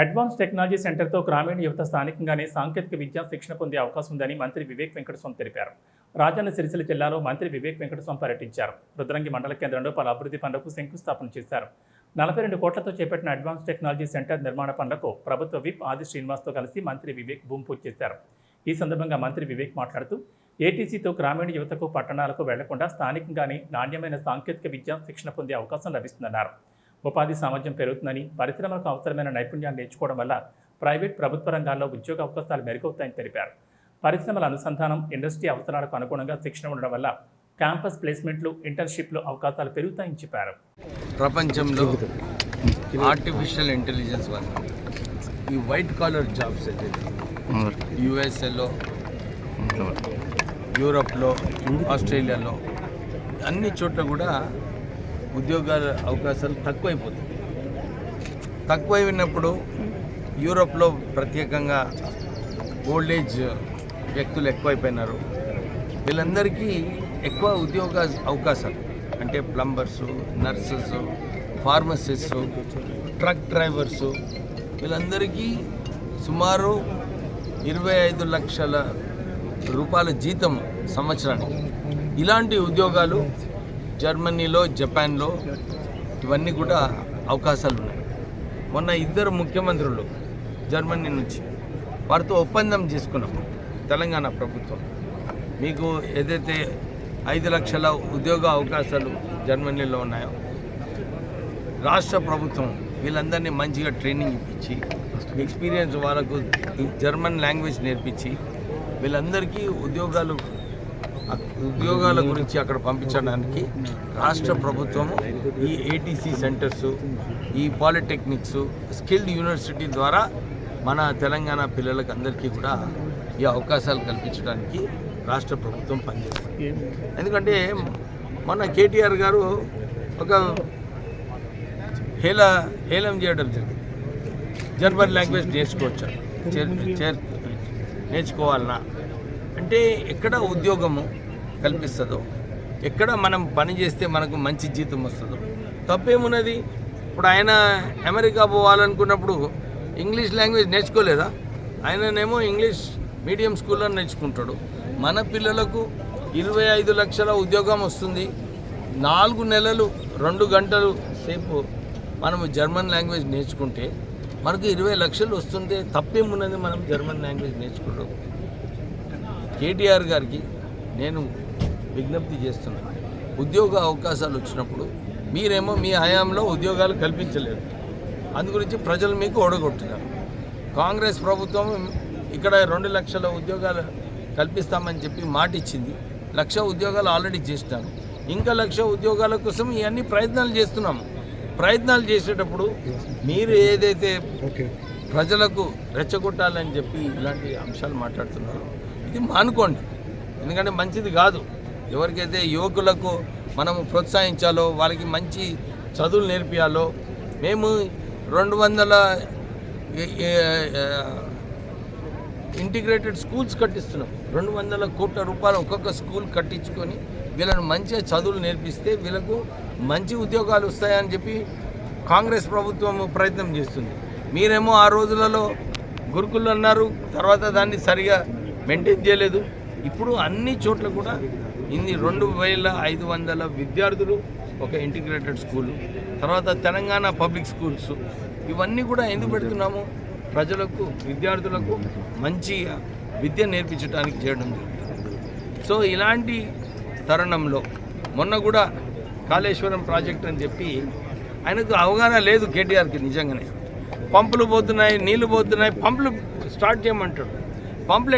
Advance technology సెంటర్తో గ్రామీణ యువత స్థానికంగానే సాంకేతిక విద్యా శిక్షణ పొందే అవకాశం ఉందని మంత్రి వివేక్ వెంకటస్వామి తెలిపారు. రాజన్న సిరిసిల్ల జిల్లాలో మంత్రి వివేక్ వెంకటస్వామి పర్యటించారు. రుద్రంగి మండల కేంద్రంలో పలు అభివృద్ధి పనులకు శంకుస్థాపన చేశారు. 42 కోట్లతో చేపట్టిన అడ్వాన్స్ టెక్నాలజీ సెంటర్ నిర్మాణ పనులకు ప్రభుత్వ విప్ ఆది శ్రీనివాస్తో కలిసి మంత్రి వివేక్ భూమి పూజ చేశారు. ఈ సందర్భంగా మంత్రి వివేక్ మాట్లాడుతూ ఏటీసీతో గ్రామీణ యువతకు పట్టణాలకు వెళ్లకుండా స్థానికంగానే నాణ్యమైన సాంకేతిక విద్యా శిక్షణ పొందే అవకాశం లభిస్తుందన్నారు. ఉపాధి సామర్థ్యం పెరుగుతుందని, పరిశ్రమలకు అవసరమైన నైపుణ్యాన్ని నేర్చుకోవడం వల్ల ప్రైవేట్ ప్రభుత్వ రంగాల్లో ఉద్యోగ అవకాశాలు మెరుగవుతాయని తెలిపారు. పరిశ్రమల అనుసంధానం, ఇండస్ట్రీ అవసరాలకు అనుగుణంగా శిక్షణ ఉండడం వల్ల క్యాంపస్ ప్లేస్మెంట్లు, ఇంటర్న్షిప్లు అవకాశాలు పెరుగుతాయని చెప్పారు. ప్రపంచంలో ఆర్టిఫిషియల్ ఇంటెలిజెన్స్ వల్ల ఈ వైట్ కాలర్ జాబ్స్ అయితే యుఎస్ఏలో, యూరోప్లో, ఆస్ట్రేలియాలో అన్ని చోట్ల కూడా ఉద్యోగాల అవకాశాలు తక్కువైనప్పుడు యూరోప్లో ప్రత్యేకంగా ఓల్డ్ ఏజ్ వ్యక్తులు ఎక్కువైపోయినారు. వీళ్ళందరికీ ఎక్కువ ఉద్యోగ అవకాశాలు అంటే ప్లంబర్సు, నర్సెస్, ఫార్మసిస్టు, ట్రక్ డ్రైవర్సు వీళ్ళందరికీ సుమారు 25 లక్షల రూపాయల జీతం సంవత్సరానికి. ఇలాంటి ఉద్యోగాలు జర్మనీలో, జపాన్లో ఇవన్నీ కూడా అవకాశాలు ఉన్నాయి. మొన్న 2 ముఖ్యమంత్రులు జర్మనీ నుంచి వారితో ఒప్పందం చేసుకున్నాం. తెలంగాణ ప్రభుత్వం మీకు ఏదైతే 5 లక్షల ఉద్యోగ అవకాశాలు జర్మనీలో ఉన్నాయో, రాష్ట్ర ప్రభుత్వం వీళ్ళందరినీ మంచిగా ట్రైనింగ్ ఇప్పించి, ఎక్స్పీరియన్స్ వాళ్ళకు జర్మన్ లాంగ్వేజ్ నేర్పించి వీళ్ళందరికీ ఉద్యోగాల గురించి అక్కడ పంపించడానికి రాష్ట్ర ప్రభుత్వము ఈ ఏటీసీ సెంటర్స్, ఈ పాలిటెక్నిక్స్, స్కిల్డ్ యూనివర్సిటీ ద్వారా మన తెలంగాణ పిల్లలకు అందరికీ కూడా ఈ అవకాశాలు కల్పించడానికి రాష్ట్ర ప్రభుత్వం పనిచేస్తుంది. ఎందుకంటే మన కేటీఆర్ గారు ఒక హేళం చేయడం జరిగింది. జర్మన్ లాంగ్వేజ్ నేర్చుకోవాలన్నా అంటే ఎక్కడ ఉద్యోగము కల్పిస్తుందో, ఎక్కడ మనం పని చేస్తే మనకు మంచి జీతం వస్తుందో తప్పేమున్నది. ఇప్పుడు ఆయన అమెరికా పోవాలనుకున్నప్పుడు ఇంగ్లీష్ లాంగ్వేజ్ నేర్చుకోలేదా? ఆయననేమో ఇంగ్లీష్ మీడియం స్కూల్లో నేర్చుకుంటాడు. మన పిల్లలకు 25 లక్షల ఉద్యోగం వస్తుంది. 4 నెలలు 2 గంటలు సేపు మనము జర్మన్ లాంగ్వేజ్ నేర్చుకుంటే మనకు 20 లక్షలు వస్తుంటే తప్పేమున్నది మనం జర్మన్ లాంగ్వేజ్ నేర్చుకుంటాం. కేటీఆర్ గారికి నేను విజ్ఞప్తి చేస్తున్నాను, ఉద్యోగ అవకాశాలు వచ్చినప్పుడు మీరేమో మీ హయాంలో ఉద్యోగాలు కల్పించలేదు. అందుగురించి ప్రజలు మీకు ఓడగొట్టున్నారు. కాంగ్రెస్ ప్రభుత్వం ఇక్కడ 2 లక్షల ఉద్యోగాలు కల్పిస్తామని చెప్పి మాట ఇచ్చింది. 1,00,000 ఉద్యోగాలు ఆల్రెడీ చేసినారు. ఇంకా 1,00,000 ఉద్యోగాల కోసం ఇవన్నీ ప్రయత్నాలు చేస్తున్నాము. ప్రయత్నాలు చేసేటప్పుడు మీరు ఏదైతే ప్రజలకు రెచ్చగొట్టాలని చెప్పి ఇలాంటి అంశాలు మాట్లాడుతున్నారో ఇది మానుకోండి. ఎందుకంటే మంచిది కాదు. ఎవరికైతే యువకులకు మనము ప్రోత్సహించాలో, వాళ్ళకి మంచి చదువులు నేర్పియాలో, మేము 200 ఇంటిగ్రేటెడ్ స్కూల్స్ కట్టిస్తున్నాం. 200 కోట్ల రూపాయలు ఒక్కొక్క స్కూల్ కట్టించుకొని వీళ్ళని మంచిగా చదువులు నేర్పిస్తే వీళ్ళకు మంచి ఉద్యోగాలు వస్తాయని చెప్పి కాంగ్రెస్ ప్రభుత్వం ప్రయత్నం చేస్తుంది. మీరేమో ఆ రోజులలో గురుకులు అన్నారు, తర్వాత దాన్ని సరిగా మెయింటైన్ చేయలేదు. ఇప్పుడు అన్ని చోట్ల కూడా 2,500 విద్యార్థులు ఒక ఇంటిగ్రేటెడ్ స్కూలు, తర్వాత తెలంగాణ పబ్లిక్ స్కూల్స్, ఇవన్నీ కూడా ఎందుకు పెడుతున్నాము? ప్రజలకు, విద్యార్థులకు మంచి విద్య నేర్పించడానికి చేయడం జరుగుతుంది. సో ఇలాంటి తరుణంలో మొన్న కూడా కాళేశ్వరం ప్రాజెక్ట్ అని చెప్పి ఆయనకు అవగాహన లేదు కేటీఆర్కి. నిజంగానే పంపులు పోతున్నాయి, నీళ్లు పోతున్నాయి, పంపులు స్టార్ట్ చేయమంటాడు. పంపులు